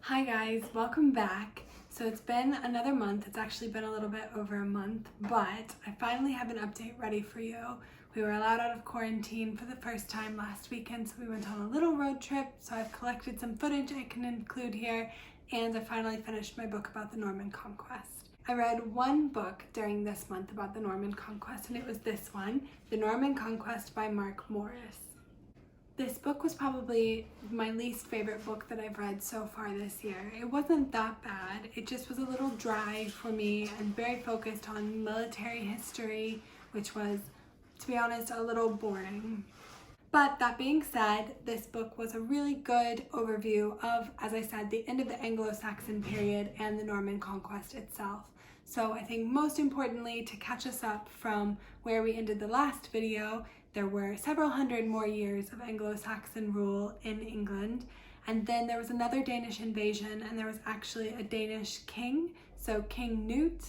Hi guys, welcome back. So it's been another month. It's actually been a little bit over a month, but I finally have an update ready for you. We were allowed out of quarantine for the first time last weekend, so we went on a little road trip. So I've collected some footage I can include here, and I finally finished my book about the Norman Conquest. I read one book during this month about the Norman Conquest, and it was this one, The Norman Conquest by Mark Morris. This book was probably my least favorite book that I've read so far this year. It wasn't that bad, it just was a little dry for me and very focused on military history, which was, to be honest, a little boring. But that being said, this book was a really good overview of, as I said, the end of the Anglo-Saxon period and the Norman Conquest itself. So I think most importantly, to catch us up from where we ended the last video, there were several hundred more years of Anglo-Saxon rule in England, and then there was another Danish invasion, and there was actually a Danish king. So King Knut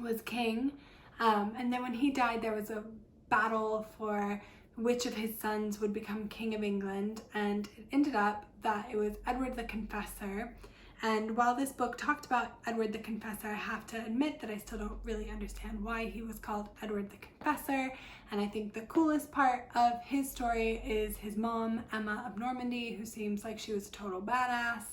was king, and then when he died, there was a battle for which of his sons would become King of England, and it ended up that it was Edward the Confessor. And while this book talked about Edward the Confessor, I have to admit that I still don't really understand why he was called Edward the Confessor. And I think the coolest part of his story is his mom, Emma of Normandy, who seems like she was a total badass.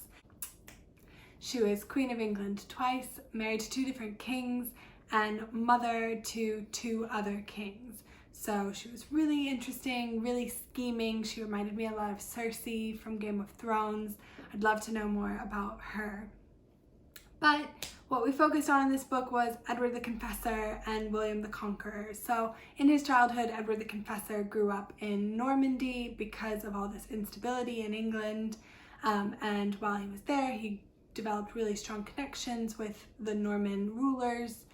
She was Queen of England twice, married to two different kings, and mother to two other kings. So she was really interesting, really scheming. She reminded me a lot of Cersei from Game of Thrones. I'd love to know more about her. But what we focused on in this book was Edward the Confessor and William the Conqueror. So in his childhood, Edward the Confessor grew up in Normandy because of all this instability in England. And while he was there, he developed really strong connections with the Norman rulers,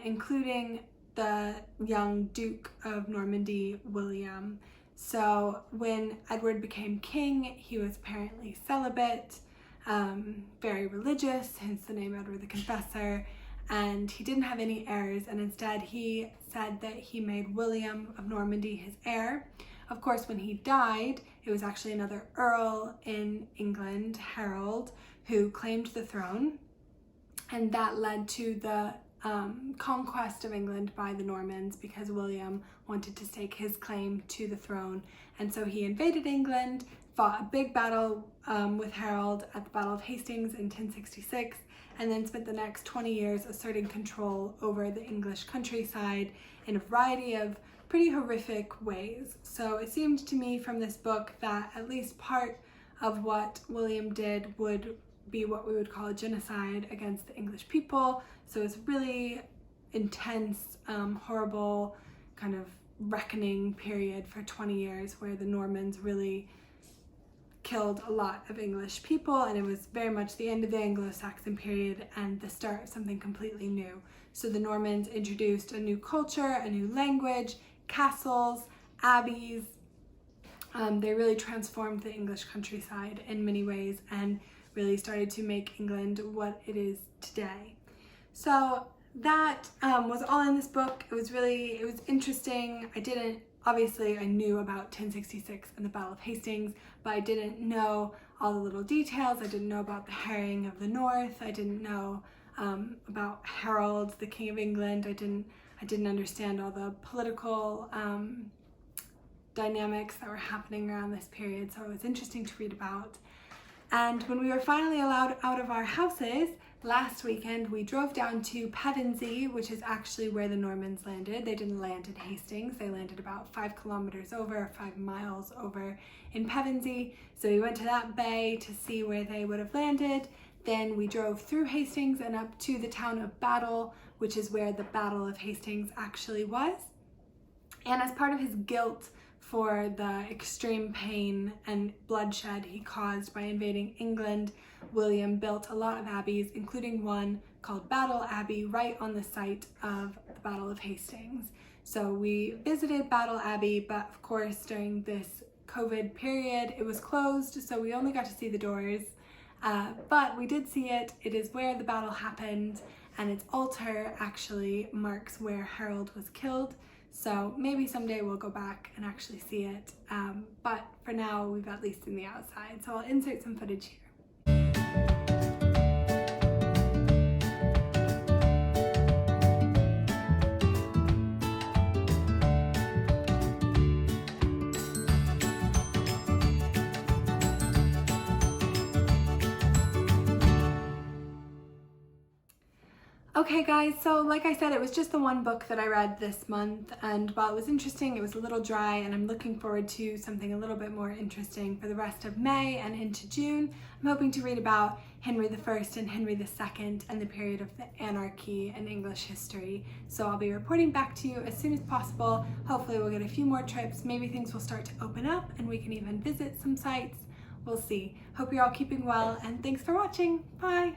including the young Duke of Normandy, William. So when Edward became king, he was apparently celibate, very religious, hence the name Edward the Confessor, and he didn't have any heirs, and instead he said that he made William of Normandy his heir. Of course, when he died, it was actually another earl in England, Harold, who claimed the throne, and that led to the conquest of England by the Normans because William wanted to stake his claim to the throne. And so he invaded England, fought a big battle with Harold at the Battle of Hastings in 1066, and then spent the next 20 years asserting control over the English countryside in a variety of pretty horrific ways. So it seemed to me from this book that at least part of what William did would be what we would call a genocide against the English people. So it's really intense, horrible kind of reckoning period for 20 years where the Normans really killed a lot of English people, and it was very much the end of the Anglo-Saxon period and the start of something completely new. So the Normans introduced a new culture, a new language, castles, abbeys. They really transformed the English countryside in many ways and really started to make England what it is today. So that was all in this book. It was interesting. Obviously I knew about 1066 and the Battle of Hastings, but I didn't know all the little details. I didn't know about the harrying of the North. I didn't know about Harold, the King of England. I didn't understand all the political dynamics that were happening around this period. So it was interesting to read about. And when we were finally allowed out of our houses last weekend, we drove down to Pevensey, which is actually where the Normans landed. They didn't land in Hastings. They landed about 5 kilometers over, 5 miles over in Pevensey. So we went to that bay to see where they would have landed. Then we drove through Hastings and up to the town of Battle, which is where the Battle of Hastings actually was. And as part of his guilt for the extreme pain and bloodshed he caused by invading England, William built a lot of abbeys, including one called Battle Abbey right on the site of the Battle of Hastings. So we visited Battle Abbey, but of course during this COVID period it was closed, so we only got to see the doors. But we did see it. It is where the battle happened, and its altar actually marks where Harold was killed. So maybe someday we'll go back and actually see it. But for now, we've at least seen the outside. So I'll insert some footage here. Okay guys, so like I said, it was just the one book that I read this month, and while it was interesting, it was a little dry, and I'm looking forward to something a little bit more interesting for the rest of May and into June. I'm hoping to read about Henry I and Henry II and the period of the anarchy in English history. So I'll be reporting back to you as soon as possible. Hopefully we'll get a few more trips, maybe things will start to open up and we can even visit some sites. We'll see. Hope you're all keeping well, and thanks for watching. Bye!